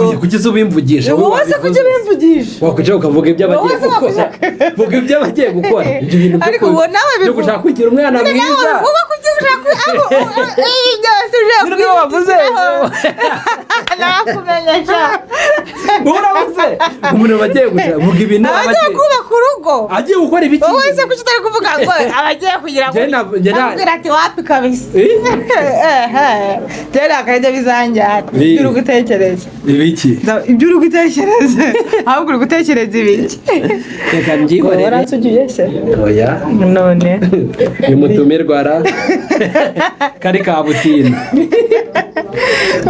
ahubwo kukiza ubimvugisha wose kujya bimvugisha wakwicara ukavuga ibyo abagiye gukora vuga ibyo abagiye gukora ibyo bintu byo gushaka kugira umwana mwiza uba kugira ushaka iyo wavuze nakumenyesha uravuze umuntu bagiye gushaka vuga ibintu abagiye kubaka urugo agiye gukora ibiki wowe se kuki utari kuvuga ngo abagiye kugira ngo abwira ati wapi kabisa rero akajya bizanjyana ibyo uri gutekereza ibiki ibyo uri gutekereza ahubwo uri gutekereza ibiki reka mbyihorere waransugiye se oya none uyu mutumirwa ra kari kabutina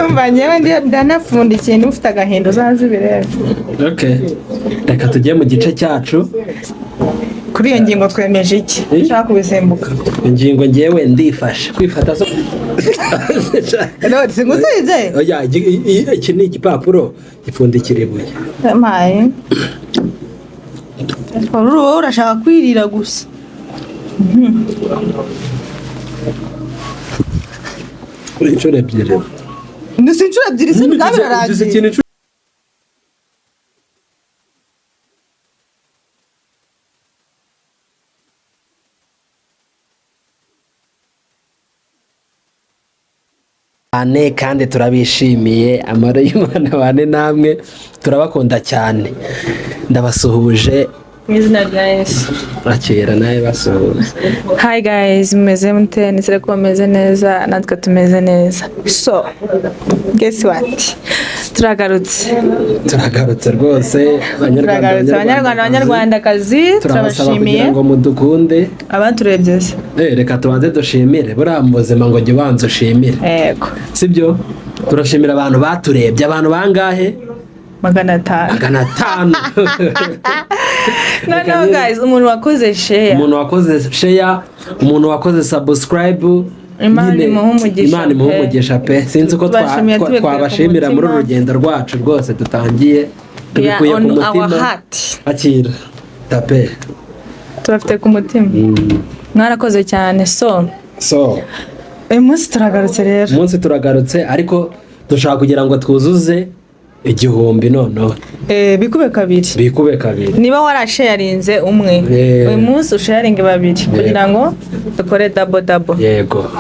umva nyewe ndanapfundikiye n'ufite agahinda uzaze bireba okay reka tujye mu gice cyacu kuri iyo ngingo twemeje iki ushaka kubisimbuka ingingo ngewe ndifashe kwifata so singusubize oya iki ni igipapuro gipfundikira ibuye mpaye wowe urashaka kwirira gusa inshuro ebyiri ndetse inshuro ebyiri se bikaba birarangiye kandi turabishimiye amara y'Imana bane namwe turabakunda cyane ndabasuhuje mu izina rya Yesu akira nawe basuhuza. Hi guys, mumeze mute? Nizere ko mumeze neza natwe tumeze neza. So guess what, turagarutse rwose abanyarwandakazi turabashimiye ngo mudukunde abaturebye se reka tubanze dushimire buriya mu buzima ngo jye ubanza ushimire yego sibyo turashimira abantu baturebye abantu bangahe 500 no guys umuntu wakoze share umuntu wakoze subscribe Imana imuhumugisha pe sinzi ko twabashimira muri urugendo rwacu rwose dutangiye tubikuye ku mutima akira tape turafite ku mutima mwarakoze cyane so umunsi turagarutse ariko dushaka kugira ngo twuzuze 1000 noneho bikube kabiri niba warasharinze umwe uyu munsi usharinge babiri kugira ngo dukore double yego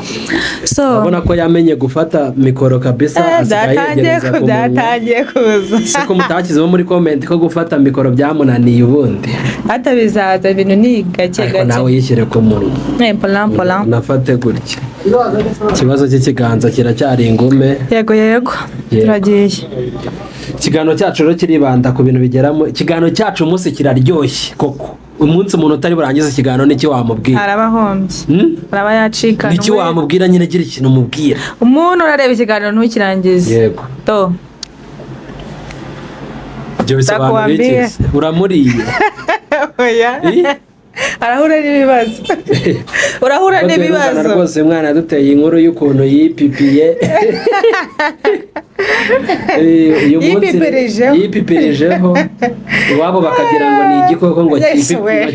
so abona ko yamenye gufata mikoro kabisa datangiye kuza siko mutakizeho muri comment ko gufata mikoro byamunaniye ubundi atabizaza ibintu ni gake nawe yishyire ku munwa pola nafate gutya ikibazo cy'ikiganza kiracyari ingume yego turagiye ikiganiro cyacu rero kiribanda ku bintu bigeramo ikiganiro cyacu umunsi kiraryoshye koko umunsi umuntu utari burangiza ikiganiro n'iki wamubwira arabahombye araba yacika n'iki wamubwira nyine gira ikintu umubwira umuntu urareba ikiganiro ntukirangize yego to ibyo bisobanura iki uramuriye oya arahura n'ibibazo rwose umwana yaduteye inkuru y'ukuntu yipipiye yipipirijeho iwabo bakagira ngo ni igikoko ngo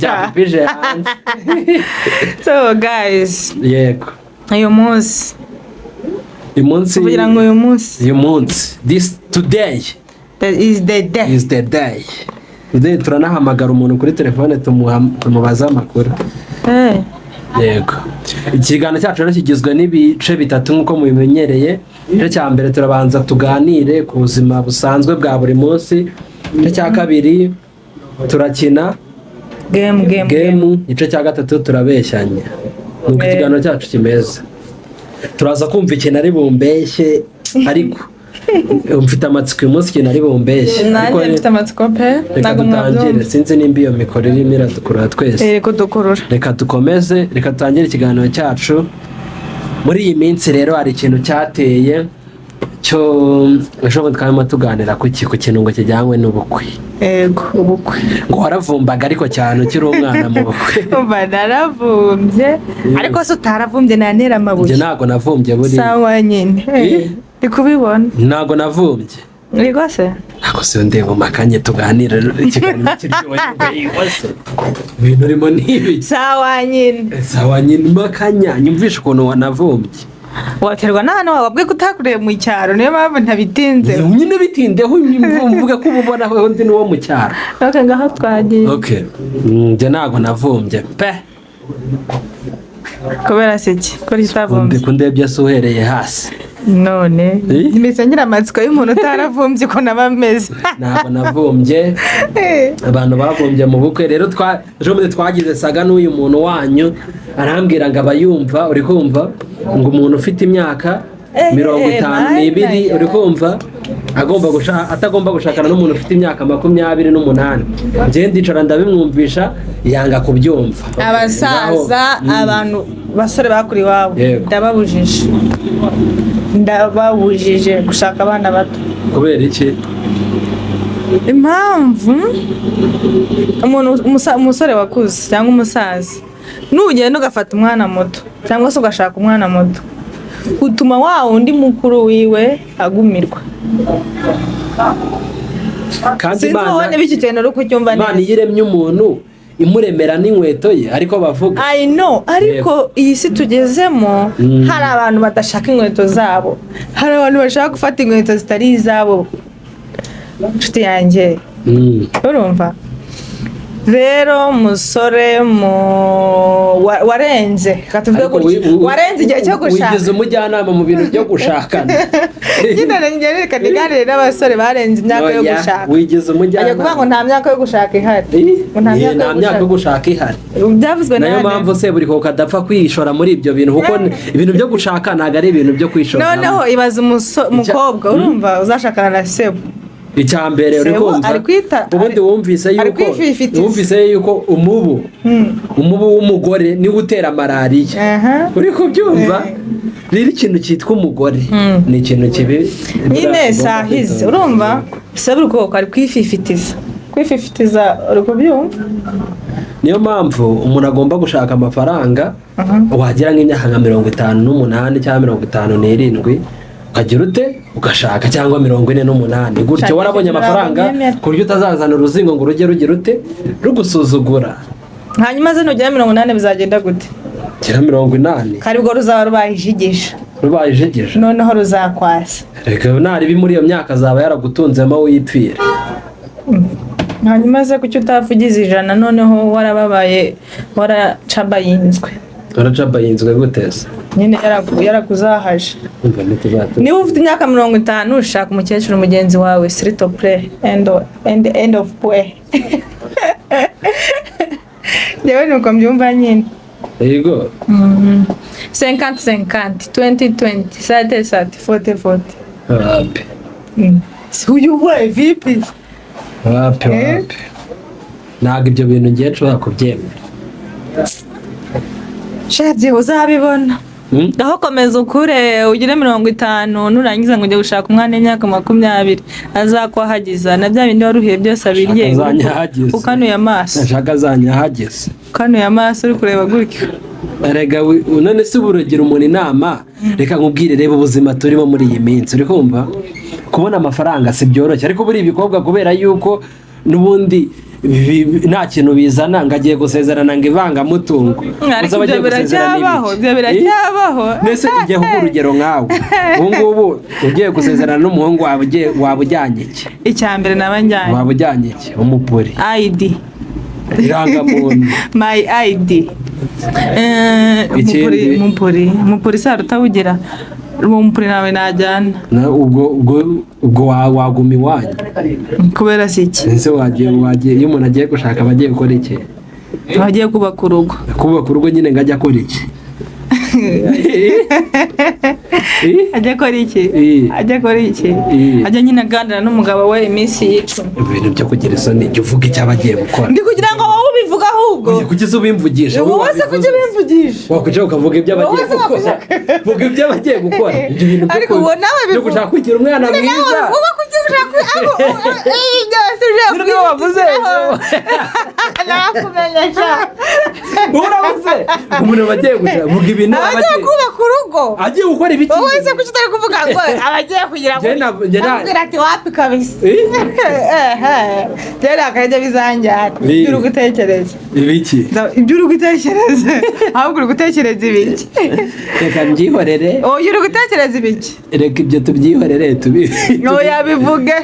cyapipije hanze so guys yego uyu munsi kugira ngo uyu munsi today is the day turanahamagara umuntu kuri telefone tumubaza amakuru yego ikiganiro cyacu rero kigizwe n'ibice bitatu nk'uko mubimenyereye igice cya mbere turabanza tuganire ku buzima busanzwe bwa buri munsi igice cya kabiri turakina game igice cya gatatu turabeshyanya nuko ikiganiro cyacu kimeze turaza kumva ikintu ari bumbeshye ariko mfite amatsiko uyu munsi ikintu ari bumbeshye ariko mfite amatsiko pe ntabwo mwabyo sinzi nimba iyo mikoro irimo iradukurura twese reka dukomeze reka dutangire ikiganiro cyacu muri iyi minsi rero hari ikintu cyateye cyo ejo twarimo tuganira ku kintu ngo kijyanywe n'ubukwe yego ubukwe ngo waravumbaga ariko cyane ukiri umwana mu bukwe naravumbye ariko se utaravumbye nantera amabuye ntabwo navumbye buri sawa nyine ndi kubibona ntabwo navumbye Urigo se? Ako se ndeba makanye tuganira ikiganiro kiryoye wose. Ibintu urimo nibi. Sawa nyine makanya nyumvisha ukuntu wanavumbye. waterwa n'ahantu wababwiye ko utakureye mu cyaro niyo mpamvu ntabitinze nyine bitindeho mvuga ko ubona aho ndi n'uwo mu cyaro. Okay, ngaho twagiye. Okay, njye ntabwo navumbye pe. Kubera siki ko ritavumbye ko ndebye se uhereye hasi none nimesangira amatsiko y'umuntu utaravumbye ko nabameze. Ntabwo navumbye, abantu bavumbye mu bukwe. Rero twagize saga n'uyu muntu wanyu arambwira ngo abayumva, uri kumva ngo umuntu ufite imyaka 52 uri kumva atagomba gushakana n'umuntu ufite imyaka 28. Njye ndicara ndabimwumvisha yanga kubyumva. Abasaza abantu basore bakuri wabo ndababujije gushaka abana bato. Kubera iki? Impamvu umusore wakuze cyangwa umusaza nugenda ugafata umwana muto cyangwa se ugashaka umwana muto utuma wa undi mukuru wiwe agumirwa. Kandi Imana yiremye umuntu imuremera n'inkweto ye ariko bavuga I know ariko iyi si tugezemo hari abantu badashaka inkweto zabo, hari abantu bashaka gufata inkweto zitari izabo. Nshuti yanjye urumva rero musore warenze warenze igihe cyo gushaka. Wigeze umujyanama mu bintu byo gushakana. Niganire n'abasore barenze imyaka yo gushaka. Wigeze umujyanama. Ajya kuvuga ngo nta myaka yo gushaka ihari. Nta myaka yo gushaka ihari. Byavuzwe nayo mpamvu se buri ko kadapfa kwishora muri ibyo bintu kuko ibintu byo gushaka ntago ari ibintu byo kwishora. Noneho ibaza umukobwa urumva uzashakana na sebo. Icyambere uri kumva ubundi wumvise yuko umubu w'umugore ni utera malariya. Uri kubyumva rero ikintu cyitwa umugore ni ikintu kibi nyine sahize urumva se buri ko ari kwififitiza uri kubyumva. Niyo mpamvu umuntu agomba gushaka amafaranga wagira nk'imyaka nka 58 cyangwa 57 ukagira ute ugashaka cyangwa 48 gutyo warabonye amafaranga ku buryo utazazana uruzingo ngo urujye rugira ute rugusuzugura. Hanyuma zino ujya 80 bizagenda gute? Kira 80 kari bwo ruzaba rubahijigisha noneho ruzakwasa. Reka nari muri iyo myaka zaba yaragutunzemo wipfira. Hanyuma ze kuki utavugize ijana noneho warababaye waracabayinzwe guteza nyine yarakuzahaje. Niba ufite imyaka 50 ushaka umukecuru mugenzi wawe s'il te plaît end of play. Yewe nuko mbyumva nyine. Yego 50 20 30 40. Wapi uyu we vipi? Wapi ntabwo ibyo bintu ngiye nshobora kubyemera. Shadzi uzabibona. Aho komeza ukure ugire 50 nurangiza ngo ujye gushaka umwana w'imyaka 20 azakwahagiza na bya bindi waruhiye byose abiriye ukanuye amaso. Nashaka azanyahageze. Ukanuye amaso uri kureba gutyo. Erega none se uburogira umuntu inama reka nkubwire reba ubuzima turimo muri iyi minsi uri kumva kubona amafaranga si byoroshye ariko buri ibikobwa kubera yuko nubundi nta kintu bizana ngagiye gusezerana ngo ivangamutungo. Ibyo biracyabaho. Nese ugiye kuba urugero nkawe ubu ngubu ugiye gusezerana n'umuhungu waba ujyanye iki? Icyambere nabanjyanye waba ujyanye iki? Umupuri ID irangamuntu my ID umupuri sa rutawugira umupuri nawe najyana. ubwo waguma iwanyu kubera si iki? ese wagiye iyo umuntu agiye gushaka abagiye gukora iki? Bagiye kubaka urugo nyine ngo ajya akora iki? ajya akora iki? Ajya nyine aganira n'umugabo we iminsi y'icumi. Ibintu byo kugira isoni jya uvuga icyo abagiye gukora. Ndi kugira ngo wowe ubivuga ahubwo kugeza ubimvugisha wowe se kujya ubimvugisha wakujya ukavuga ibyo abagiye gukora. Vuga ibyo abagiye gukora ibyo bintu byo gushaka kugira umwana mwiza. Wowe kujya ushaka nakumenyesha urabuze umuntu bagiye gushaka vuga ibintu abagiye kubaka urugo agiye gukora ibiki wowe se kuki utari kuvuga ngo abagiye kugira ngo nabwira ati wapi kabisa rero akajya bizanjyana ibyo uri gutekereza ibiki ibyo uri gutekereza ahubwo uri gutekereza ibiki reka mbyihorere oya uri gutekereza ibiki reka ibyo tubyihorere oya bivuge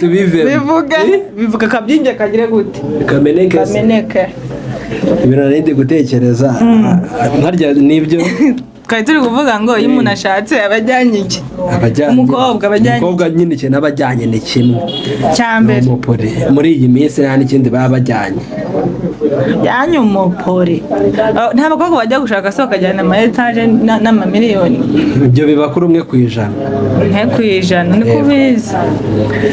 bivuge akabyinge kagire gute kameneke ibintu nari gutekereza nkarya nibyo twari turi kuvuga ngo iyo umuntu ashatse abajyanye iki umukobwa nyine ikintu abajyanye ni kimwe cya mbere muri iyi minsi nta n'ikindi baba bajyanye yanye umupore nta bakobwa bajya gushaka se bakajyana ama etaje n'amamiliyoni ibyo biba kuri 1%. nke ku ijana niko biza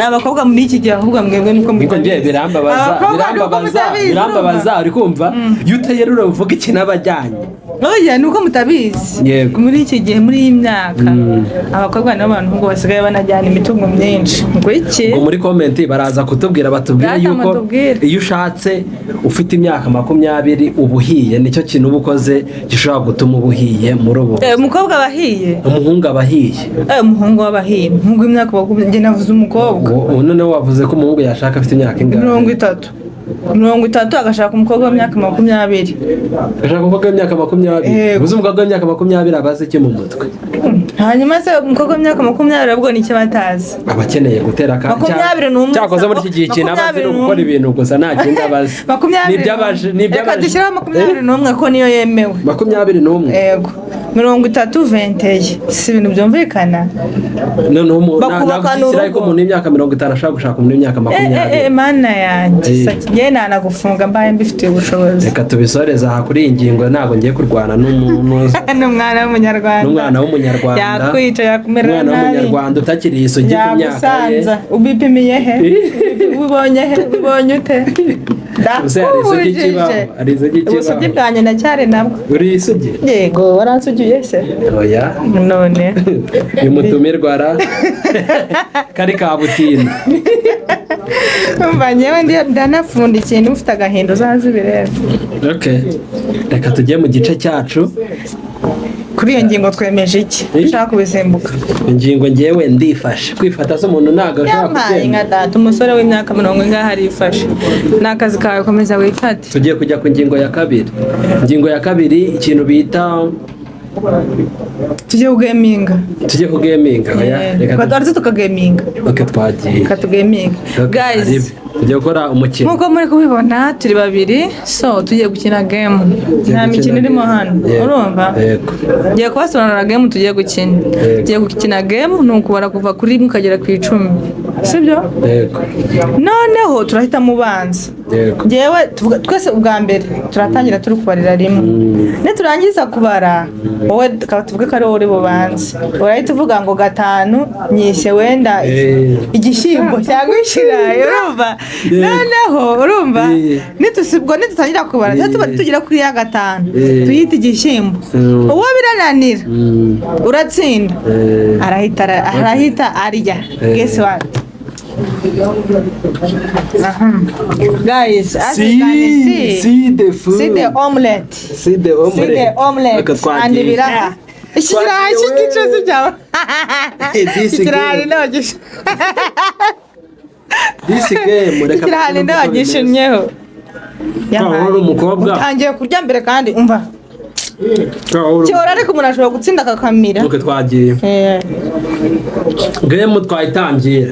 abakobwa muri iki gihe ahubwo mwebwe niko ngiye birambabaza uri kumva iyo utayerura uvuga ikintu abajyanye oya nuko mutabizi muri iki gihe muri iyi myaka abakobwa n'abantu ngo basigaye banajyana imitungo myinshi ngo iki ngo muri comment baraza kutubwira batubwira yuko iyo ushatse ufite imyaka 20 ubuhiye nicyo kintu ubukoze gishobora gutuma ubuhiye muri ubu umukobwa abahiye umuhungu abahiye umuhungu wabahiye umuhungu w'imyaka bakubye navuze umukobwa none wavuze ko umuhungu yashaka afite imyaka ingana 30 agashaka umukobwa w'imyaka 20 agashaka umukobwa w'imyaka 20 uzi umukobwa w'imyaka 20 abaze iki mu mutwe hanyuma se umukobwa w'imyaka 20 abwo nicyo batazi abakeneye gutera cyakoze muri iki gihe ikintu abazi no gukora ibintu gusa nta kindi abazi reka dushyiraho 21 ko niyo yemewe 21 yego 30 si ibintu byumvikana none nagushyiraho ko umuntu w'imyaka 50 ashaka gushaka umuntu w'imyaka 20 mana yanjye njye nanagufunga mbaye mbifitiye ubushobozi reka tubisoreza aha kuri iyi ngingo ntabwo ngiye kurwana n'umwana w'umunyarwanda yakwica yakumerera nabi umwana w'umunyarwanda utakiriye isugi ku myaka ye ubipimiye he ubibonye ute ari isugi ubusugi bwanjye ndacyari nabwo uri isugi yego waransugiye se oya none uyu mutumirwa kari kabutina umva nyewe ndanapfundikiye ufite agahinda uzaze ubirebe reka tujye mu gice cyacu kuri iyo ngingo twemeje iki ushaka kubisimbuka ingingo ngewe ndifashe kwifata se umuntu ntabwo ashobora kugenda nka data umusore w'imyaka 40 arifashe n'akazi kawe komeza wifate tugiye kujya ku ngingo ya kabiri ingingo ya kabiri ikintu bita tujye kugaminga reka twari tukagaminga twagiye katugaminga guys tugiye gukora umukino nkuko muri kubibona turi babiri so tugiye gukina game nta mikino irimo hano urumva ngiye kubasobanurira game tugiye gukina tugiye gukina game ni ukubara kuva kuri 1 ukagera ku 10 sibyo noneho turahita mubanza ngewe twese ubwa mbere turatangira turi kubarira rimwe niturangiza kubara wowe tuvuge ko ari wowe uri bubanze urahita uvuga ngo 5 nyise wenda igishyimbo cyangwa ikirayi urumva noneho urumva nitutangira kubara tugira kuri ya 5 tuyita igishyimbo uwo birananira uratsinda arahita arya guess what guys see the food see the omelette and biraha ikirayi cy'igicuzi cyawe ikirayi n'abagisha ikirayi n'abagishinyeho utangiye kurya mbere kandi umva cyora ariko umuntu ashobora gutsinda akakamira twagiye game twayitangiye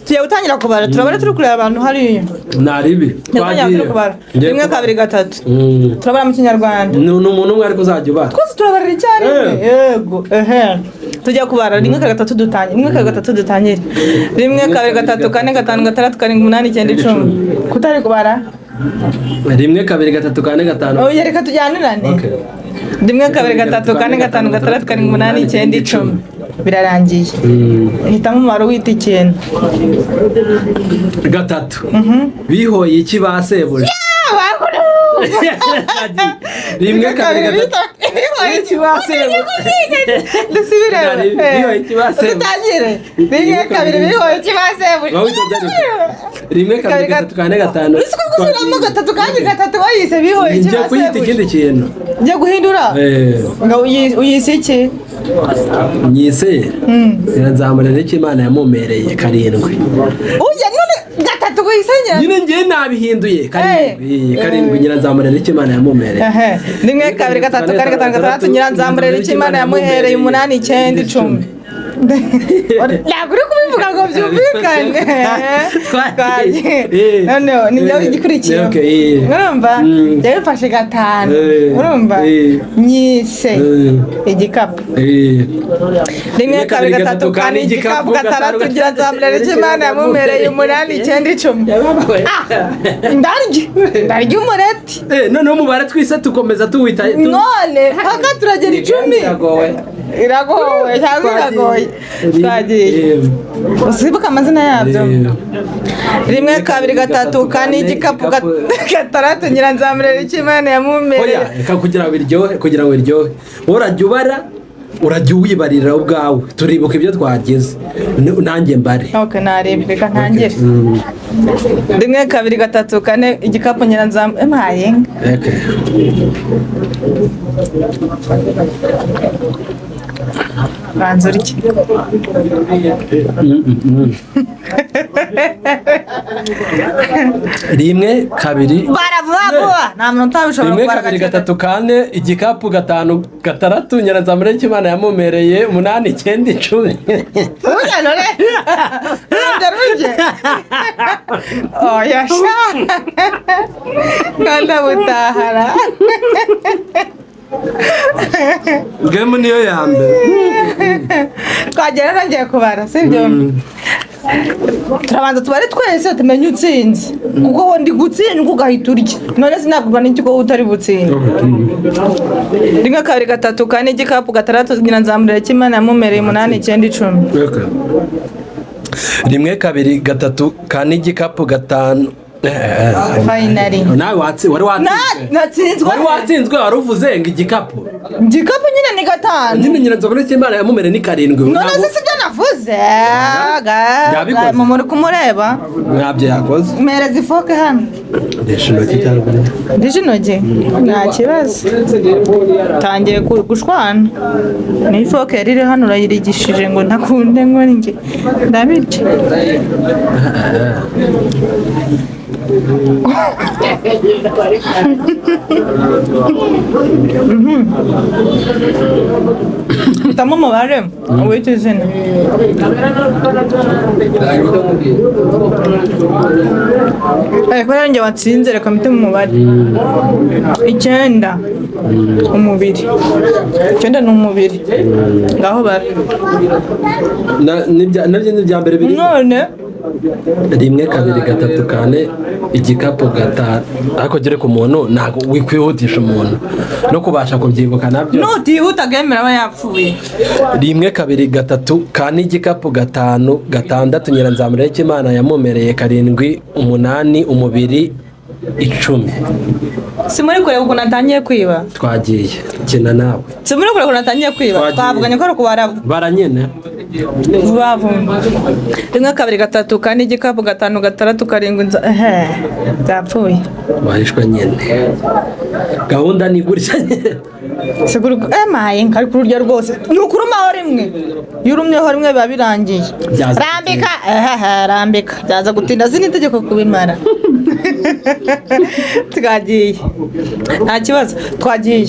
tugiye gutangira kubara turabara turi kureba abantu hariya naribi twagiye 1 2 3 turabara mu kinyarwanda ni umuntu umwe ariko uzajya ubara twese turabarira icyari yego tujya kubara 1 2 3 dutangire 1 2 3 dutangire 1 2 3 4 5 6 7 8 9 10 10 kutari kubara 1 2 3 4 5 oya reka tujyanirane 1 2 3 4 5 6 7 8 9 10 birarangiye hitamo umumaro wita ikintu 3 bihoye iki basebuje rimwe kabiri gatatu ikibasebu dusubire tutangire rimwe kabiri bihoye ikibasebu rimwe kabiri gatatu kane gatanu isuko gusubiramo gatatu kandi gatatu wayise bihoye ikibasebu njye kuyita ikindi kintu njye guhindura ngo uyise iki nyise Nzamurera icyo Imana yamumereye karindwi ujya none gatatu guhisanya nyine njye nabihinduye karindwi Nzamurera icyo Imana yamumereye rimwe kabiri gatatu kane gatanu gatandatu Nzamurera icyo Imana yamuhereye 8 9 10 ntabwo uri kubivuga ngo byumvikane noneho ni njyewe igikurikiye urumva njyewe mfashe gatanu urumva nyise igikapu rimwe kabiri gatatu kane igikapu gatandatu Nzamurera icyo Imana yamumereye 8 9 10 ndarya umureti noneho umubare twise tukomeza tuwita none paka turagera 10 iragoye cyangwa iragoye twagiye usibuka amazina yabyo rimwe kabiri gatatu kane igikapu gatandatu Nzamurera icyo Imana yamumereye kugira ngo biryohe urajya ubara urajya uwibarira ubwawe turibuka ibyo twagize nanjye mbare narebeka ntangire rimwe kabiri gatatu kane igikapu Nzamurera banzura iki rimwe kabiri baravuga nta muntu utabishobora rimwe kabiri gatatu kane igikapu gatanu gatandatu Nzamurera icyo Imana yamumereye 8 9 10 uya none ndaruje yasha kanda butahara game niyo ya mbere twagera nongeye kubara sibyo turabanza tubare twese tumenye utsinze kuko wondi gutsindwa ugahita urya none sinakubwa n'iki ko utari butsinde rimwe kabiri gatatu kane igikapu gatandatu Nzamurera icyo Imana yamumereye 8 9 10 rimwe kabiri gatatu kane igikapu gatanu finally nawe wari watsinzwe wari uvuze ngo igikapu nyine ni gatanu nyine Nzamurera icyo Imana yamumereye ni karindwi none se ibyo navuze mu muri kumureba ntabyo yakoze mpereza ifoke hano ndije intoki nta kibazo tangiye gushwana ni ifoke yari iri hano urayirigishije ngo ntakunde ngo njye ndabirya Estamos umubare w'icyo zina ariko nanjye watsinze reka mpite mu mubare 9 umubiri 9 ni umubiri ngaho bara nabyo ni bya mbere biri none rimwe kabiri gatatu kane igikapu gatanu ariko gere ku muntu ntabwo wikwihutisha umuntu no kubasha kubyibuka nabyo nutihuta gemera aba yapfuye rimwe kabiri gatatu kane igikapu gatanu gatandatu Nzamurera icyo Imana yamumereye karindwi 8 umubiri 10 simuri kureba ukuntu atangiye kwiba twagiye kina nawe simuri kureba ukuntu atangiye kwiba twavuganye ko ari baranyene rimwe kabiri gatatu kane igikapu gatanu gatandatu karindwi zapfuye wahishwa nyene gahunda ni gutya seguru emaye nkari kururya rwose ni ukurumaho rimwe yurumyeho rimwe biba birangiye rambika rambika byaza gutinda zini itegeko kubimara twagiye nta kibazo twagiye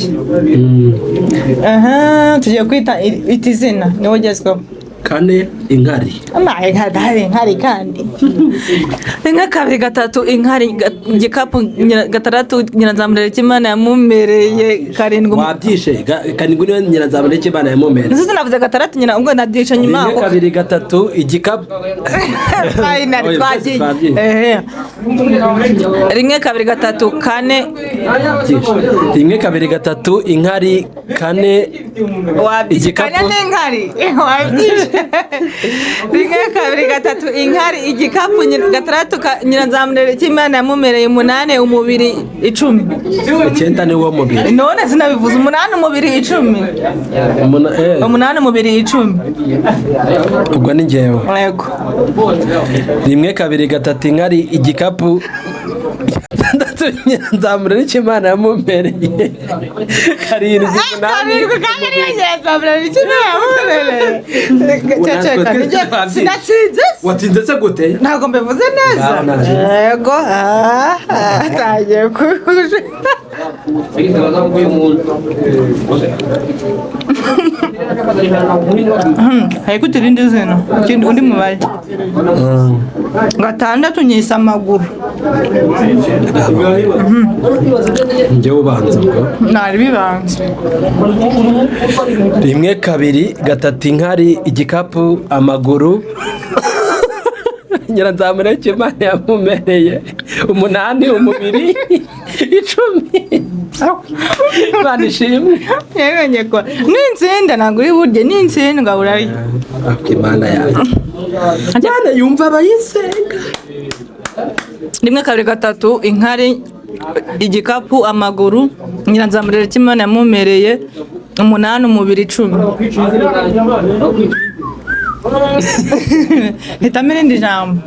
tugiye kwita iti zina niwe ugezweho kane inkari inkari kandi rimwe kabiri gatatu inkari igikapu gatandatu Nzamurera icyo Imana yamumereye karindwi wabyishe karindwi niyo Nzamurera icyo Imana yamumereye nzi navuze gatandatu ubwo nabyishe nyuma rimwe kabiri gatatu igikapu finally twagiye rimwe kabiri gatatu kane rimwe kabiri gatatu inkari kane igikapu n'inkari wabyishe rimwe kabiri gatatu inkari igikapu gatandatu nyiranzamurere cy'Imana yamumereye 8 umubiri 10 icyenda ni wo mubiri none sinabivuze 8 umubiri 10 8 umubiri 10 ubwo ni njyewe yego rimwe kabiri gatatu inkari igikapu nyiranzamurere cy'Imana yamumereye karindwi nyiranzamurere cy'Imana yamumereye sinatsinze watsinze se gute ntabwo mbivuze neza yego atangiye kuje ariko utirinde zino undi mubare gatandatu nyisa amaguru njye ubanza ubwo nari bibanza rimwe kabiri gatatu inkari igikapu amaguru nyiranzamurere cy'Imana yamumereye 8 umubiri 10 Imana ishimwe yegonye ko n'insinda ntabwo uri burye n'insinda urarya Imana yawe Imana yumva abayisenga rimwe kabiri gatatu inkari igikapu amaguru nyiranzamurere cy'Imana yamumereye 8 umubiri 10 hitamira indi jambo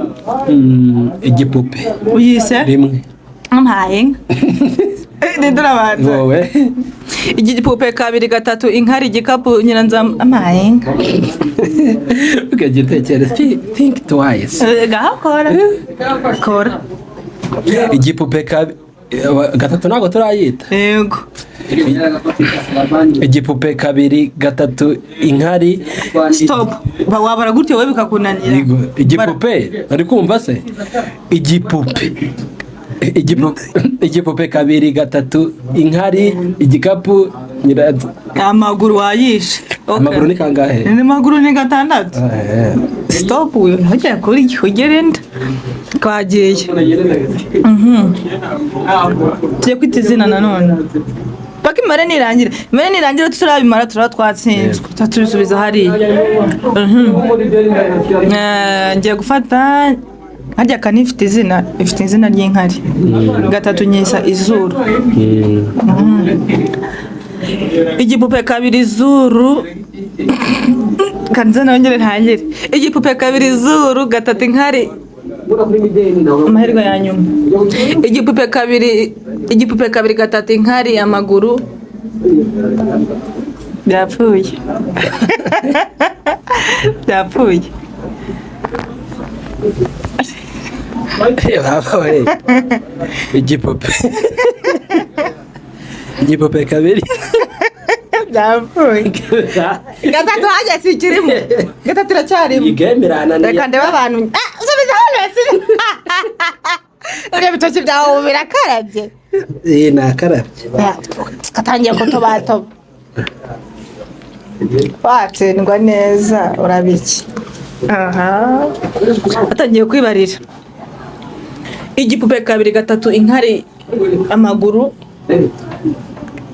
igipupe uyise rimwe mpaye ndurabanza wowe igipupe kabiri gatatu inkari igikapu nyiranzamurere ukagitekereza think twice gahakora kora igipupe gatatu ntabwo turayita yego igipupe kabiri gatatu inkari stop wabara gutyo wowe bikakunanira igipupe ari kumva se igipupe kabiri gatatu inkari igikapu amaguru wayishe amaguru ni kangahe ni maguru ni gatandatu stop ujya kuri ugerenda twagiye tujye kwita izina nanone paka imare nirangira turabimara twatsinzwe tutasubiza hariya ngiye gufata hajya kanifite izina ry'inkari gatatu nyisa izuru igipupe kabiri izuru kanze nongere ntangire igipupe kabiri izuru gatatu inkari amahirwe ya nyuma igipupe kabiri gatatu inkari amaguru byapfuye igipupe kabiri byapfuye gatatu hajya si kirimo gatatu iracyarimo reka ndebe abantu subiza hano uriya bitoki byawe birakarabye nakarabye gatangiye kutobatoba watsindwa neza urabiki atangiye kwibarira igipupe kabiri gatatu inkari amaguru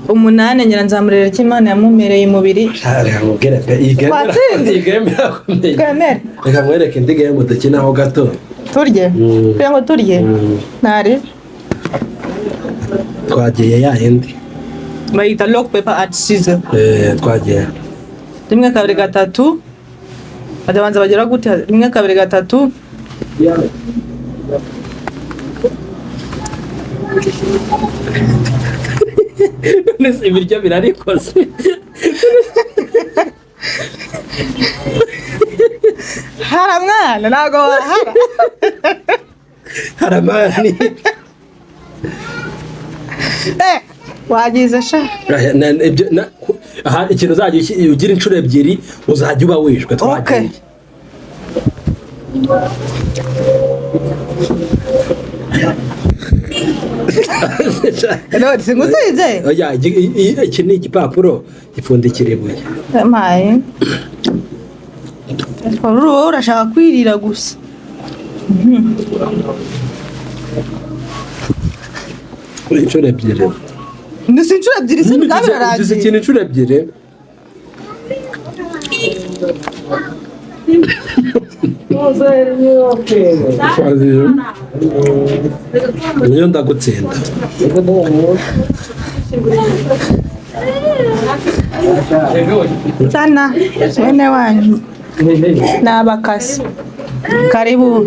8 nyiranzamurere cy'Imana yamumereye umubiri reka mwereke indi game dukinaho gato turye kugira ngo turye ntari twagiye ya yindi bayita rock paper and scissors twagiye rimwe kabiri gatatu badabanza bagera gute rimwe kabiri gatatu nese ibiryo birarikoze haramwana ntago wahara haramani wagize sha aha ikintu uzajya ugira inshuro ebyiri uzajya uba wishwe twagiye Lord singusize oya iki ni igipapuro gipfundikira ibuye maye Uru urashaka kwirira gusa inshuro ebyiri ndetse inshuro ebyiri se birarangiye ndetse ikintu inshuro ebyiri niyo ndagutsinda sana mwene wanyu n'abakasi karibu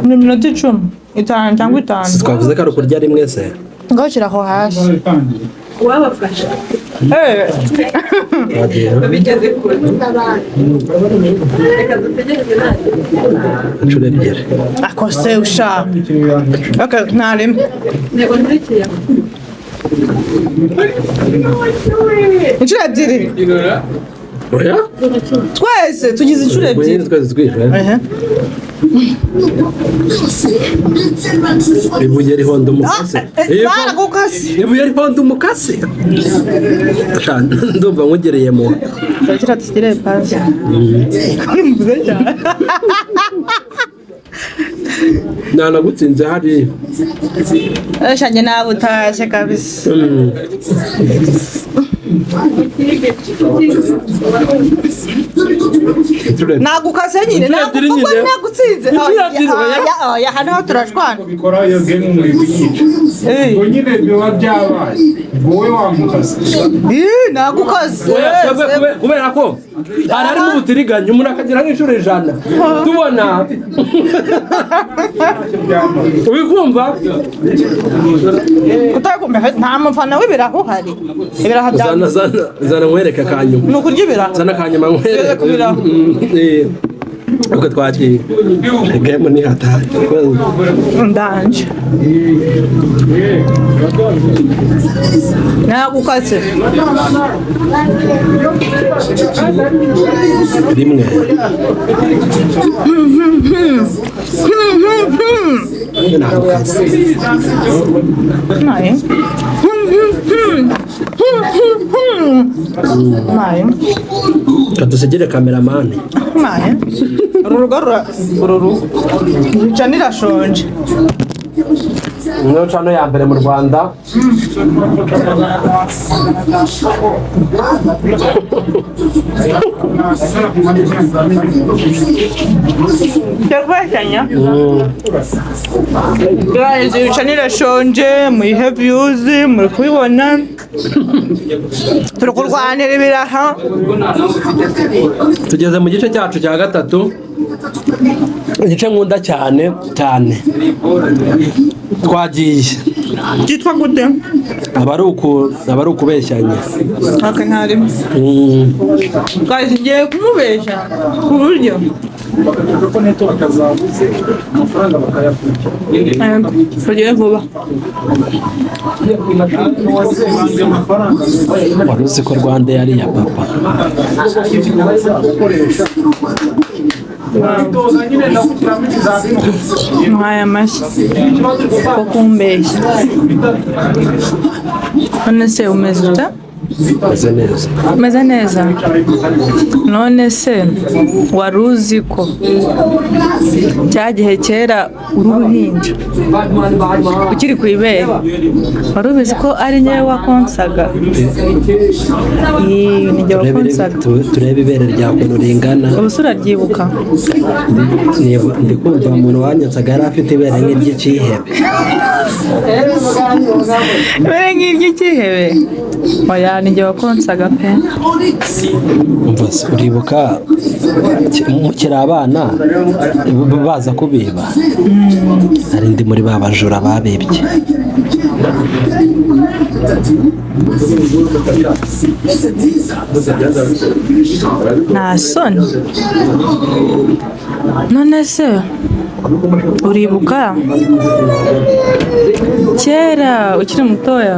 ni minota 10 itanu cyangwa 5 twavuze ko ari ukurya rimwe se ngaho shyiraho hasi wabafasha babigeze kure reka dutegereze inshuro ebyiri akose ushaka ntarimo ntego nterekeye inshuro ebyiri oya twese tugize inshuro ebyiri twese twishe ibuye rihonda umukase ibuye rihonda umukase ndumva nkugereye mu tugira tugire pasi mvuze cyane nanagutsinze hari shanye nawe utaje kabisa nagukase nyine nagutsinze oya hano turashwana bikora iyo game muri biyica ngo nyine biba byabaye wowe wamukase nagukase kubera ko hari harimo ubutiriganya umuntu akagira nk'inshuro 100 tubona ubikumva utakumva nta mufana w'ibiraho hari ibiraho bya zana nkwereka kanyuma ni ukurya ibiraho zana kanyuma nkwereka uko twakiye game ni hatari ndanje nagukase rimwe nagukase naye naye kadusigire kameramani naye uru ruca nirashonje niyo cano ya mbere mu Rwanda Cyagwashanya guys ruca nirashonje muyihe views muri kubibona turi kurwanira ibiraha tugeze mu gice cyacu cya gatatu igice nkunda cyane cyane twagiye cyitwa gute aba ari ukubeshyanya ntarimo guys ngiye kumubeshya ku buryo tugiye vuba wari uzi ko Rwanda yari iya papa nkaya amashyi ko kumbeshya none se umeze ute umeze neza none se wari uzi ko cya gihe kera uri uruhinja ukiri ku ibere wari ubizi ko ari nyewe wakonsaga ni jye wakonsaga turebe ibere rya kuntu ringana ubuse uraryibuka ndi kumva umuntu wanyatsaga yari afite ibere nk'iry'ikihebe ibere nk'iry'ikihebe oya ni jye wakonsaga pe umva uribuka mukiri abana baza kubiba hari ndi muri ba bajura babibye nta soni none se uribuka kera ukiri mutoya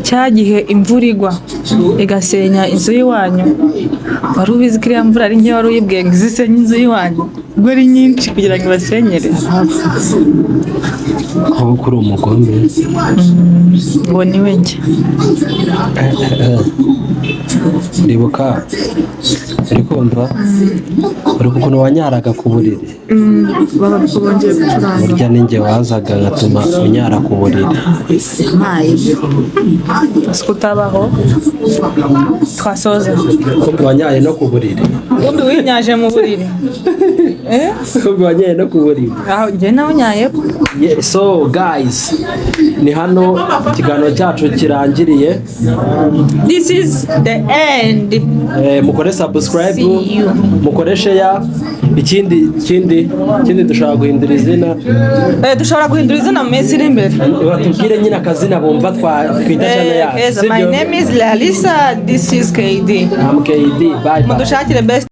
cya gihe imvura igwa igasenya inzu y'iwanyu wari ubizi ko iriya mvura ari nkeya wari uyibwiye ngo izisenye inzu y'iwanyu ubwo ari nyinshi kugira ngo ibasenyere aho kuri umugome ngo ni we njye ndibuka uri kumva uri ukuntu wanyaraga ku buriri baba bongeye gucuranga burya ninjye wazaga ngatuma unyara ku buriri mayi utabaho twasoza kumbe wanyaye no ku buriri kumbe winyaje mu buriri kumbe wanyaye no ku buriri aho njye nawe nyaye so guys ni hano ikiganiro cyacu kirangiriye. This is the end. Mukore subscribe, mukore share. Ikindi dushobora guhindura izina. Dushobora guhindura izina mu minsi iri imbere. Batubwire nyine akazina bumva twita channel yacu. My name is Lalisa, this is KD. I'm KD. Bye bye. Mudushakire best